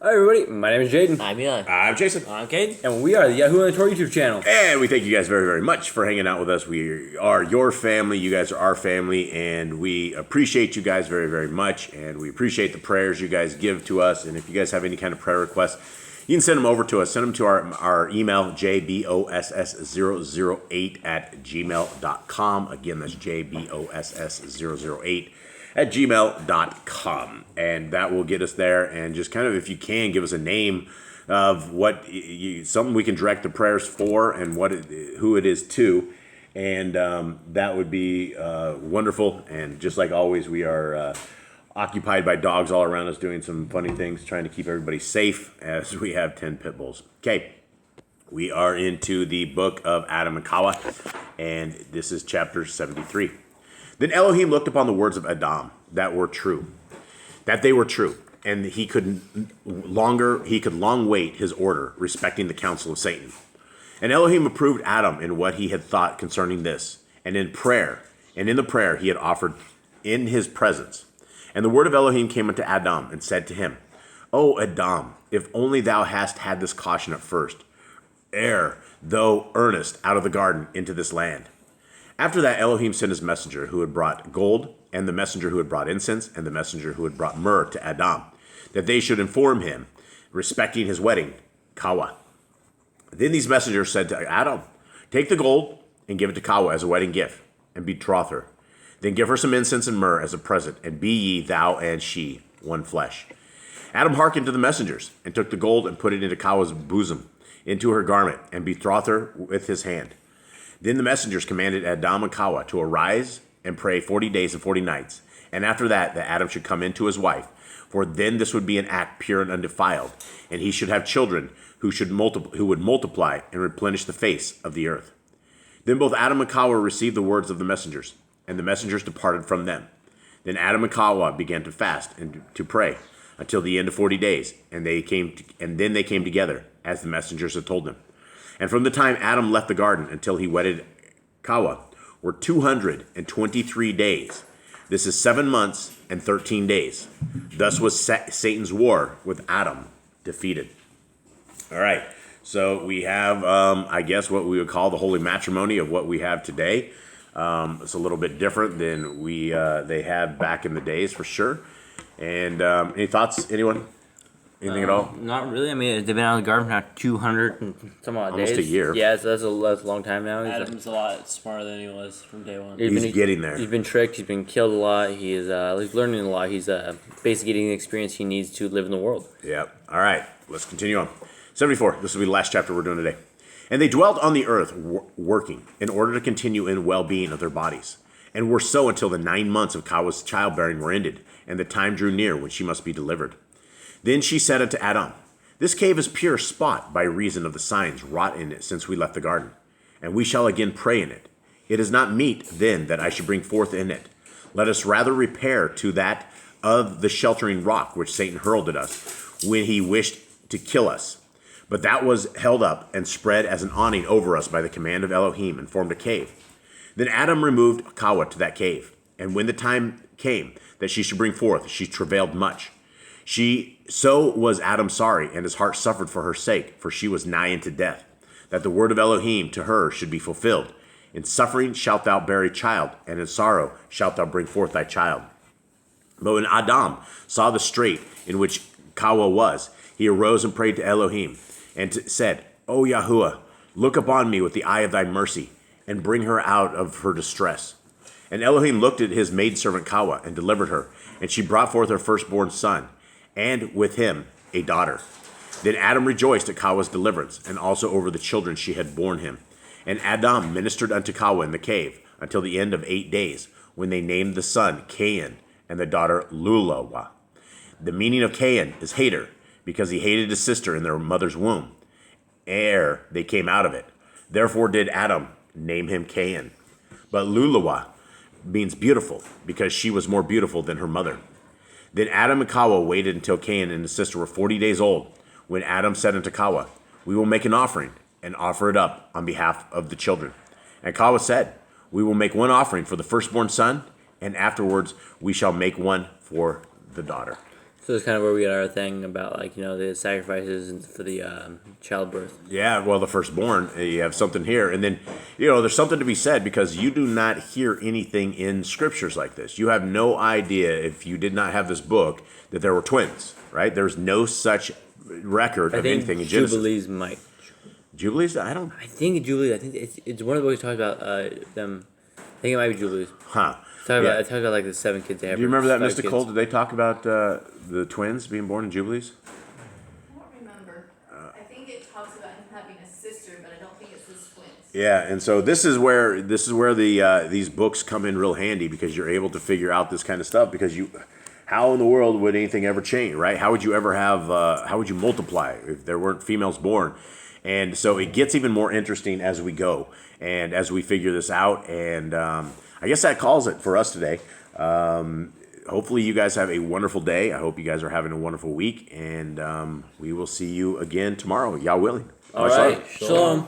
Hi everybody, my name is Jaden. I'm Eli. I'm Jason. I'm Cade. And we are the Yahoo and Torah YouTube channel. And we thank you guys very, very much for hanging out with us. We are your family. You guys are our family. And we appreciate you guys very, very much. And we appreciate the prayers you guys give to us. And if you guys have any kind of prayer requests, you can send them over to us. Send them to our email, jboss008@gmail.com. Again, that's jboss008@gmail.com. And that will get us there. And just kind of, if you can, give us a name of what something we can direct the prayers for and who it is to. And that would be wonderful. And just like always, we are occupied by dogs all around us doing some funny things, trying to keep everybody safe as we have 10 pit bulls. Okay, we are into the book of Aḍam and Ḥawwah, and this is chapter 73. Then Elohim looked upon the words of Aḍam that they were true, and he could long wait his order respecting the counsel of Satan. And Elohim approved Aḍam in what he had thought concerning this, and in the prayer he had offered in his presence. And the word of Elohim came unto Aḍam and said to him, O Aḍam, if only thou hadst had this caution at first, ere thou earnest out of the garden into this land. After that Elohim sent his messenger who had brought gold, and the messenger who had brought incense, and the messenger who had brought myrrh to Aḍam, that they should inform him respecting his wedding, Ḥawwah. Then these messengers said to Aḍam, take the gold and give it to Ḥawwah as a wedding gift, and betroth her. Then give her some incense and myrrh as a present, and be ye, thou and she, one flesh. Aḍam hearkened to the messengers, and took the gold and put it into Ḥawwah's bosom, into her garment, and betrothed her with his hand. Then the messengers commanded Aḍam and Ḥawwah to arise and pray 40 days and 40 nights, and after that Aḍam should come into his wife, for then this would be an act pure and undefiled, and he should have children who would multiply and replenish the face of the earth. Then both Aḍam and Ḥawwah received the words of the messengers, and the messengers departed from them. Then Aḍam and Ḥawwah began to fast and to pray until the end of 40 days, and then they came together, as the messengers had told them. And from the time Aḍam left the garden until he wedded Ḥawwah were 223 days. This is 7 months and 13 days. Thus was Satan's war with Aḍam defeated. All right, so we have, I guess, what we would call the holy matrimony of what we have today. It's a little bit different than they had back in the days, for sure. And any thoughts, anyone? Anything at all? Not really. I mean, they've been out of the garden for now 200 and some odd days. Almost a year. Yeah, so that's a long time now. Aḍam's a lot smarter than he was from day one. He's getting there. He's been tricked. He's been killed a lot. He's learning a lot. He's basically getting the experience he needs to live in the world. Yep. All right, let's continue on. 74. This will be the last chapter we're doing today. And they dwelt on the earth, working, in order to continue in well-being of their bodies, and were so until the 9 months of Ḥawwah's childbearing were ended, and the time drew near when she must be delivered. Then she said unto Aḍam, this cave is pure spot by reason of the signs wrought in it since we left the garden, and we shall again pray in it. It is not meet then that I should bring forth in it. Let us rather repair to that of the sheltering rock which Satan hurled at us when he wished to kill us. But that was held up and spread as an awning over us by the command of Elohim, and formed a cave. Then Aḍam removed Ḥawwah to that cave, and when the time came that she should bring forth, she travailed much. So was Aḍam sorry, and his heart suffered for her sake, for she was nigh unto death, that the word of Elohim to her should be fulfilled. In suffering shalt thou bear a child, and in sorrow shalt thou bring forth thy child. But when Aḍam saw the strait in which Ḥawwah was, he arose and prayed to Elohim, and said, O Yahuwah, look upon me with the eye of thy mercy, and bring her out of her distress. And Elohim looked at his maidservant Ḥawwah, and delivered her, and she brought forth her firstborn son, and with him a daughter. Then Aḍam rejoiced at Ḥawwah's deliverance, and also over the children she had borne him. And Aḍam ministered unto Ḥawwah in the cave, until the end of 8 days, when they named the son Cain, and the daughter Lulawah. The meaning of Cain is hater, because he hated his sister in their mother's womb, ere they came out of it. Therefore did Aḍam name him Cain. But Lulawah means beautiful, because she was more beautiful than her mother. Then Aḍam and Ḥawwah waited until Cain and his sister were 40 days old, when Aḍam said unto Ḥawwah, we will make an offering, and offer it up on behalf of the children. And Ḥawwah said, we will make one offering for the firstborn son, and afterwards we shall make one for the daughter. So it's kind of where we get our thing about the sacrifices and for the childbirth. Yeah, well, the firstborn, you have something here. And then, there's something to be said because you do not hear anything in scriptures like this. You have no idea, if you did not have this book, that there were twins, right? There's no such record of anything in Genesis. Jubilees might. Jubilees? I think Jubilees. I think it's one of the books talking about them. I think it might be Jubilees. Huh. It talks about like the 7 kids they have. Do you remember that, Mr. kids. Cole? Did they talk about the twins being born in Jubilees? I don't remember. I think it talks about him having a sister, but I don't think it's his twins. Yeah, and so this is where the these books come in real handy because you're able to figure out this kind of stuff because how in the world would anything ever change, right? How would you ever have how would you multiply if there weren't females born? And so it gets even more interesting as we go and as we figure this out. And I guess that calls it for us today. Hopefully you guys have a wonderful day. I hope you guys are having a wonderful week. And we will see you again tomorrow, Yah willing. All right. Shalom.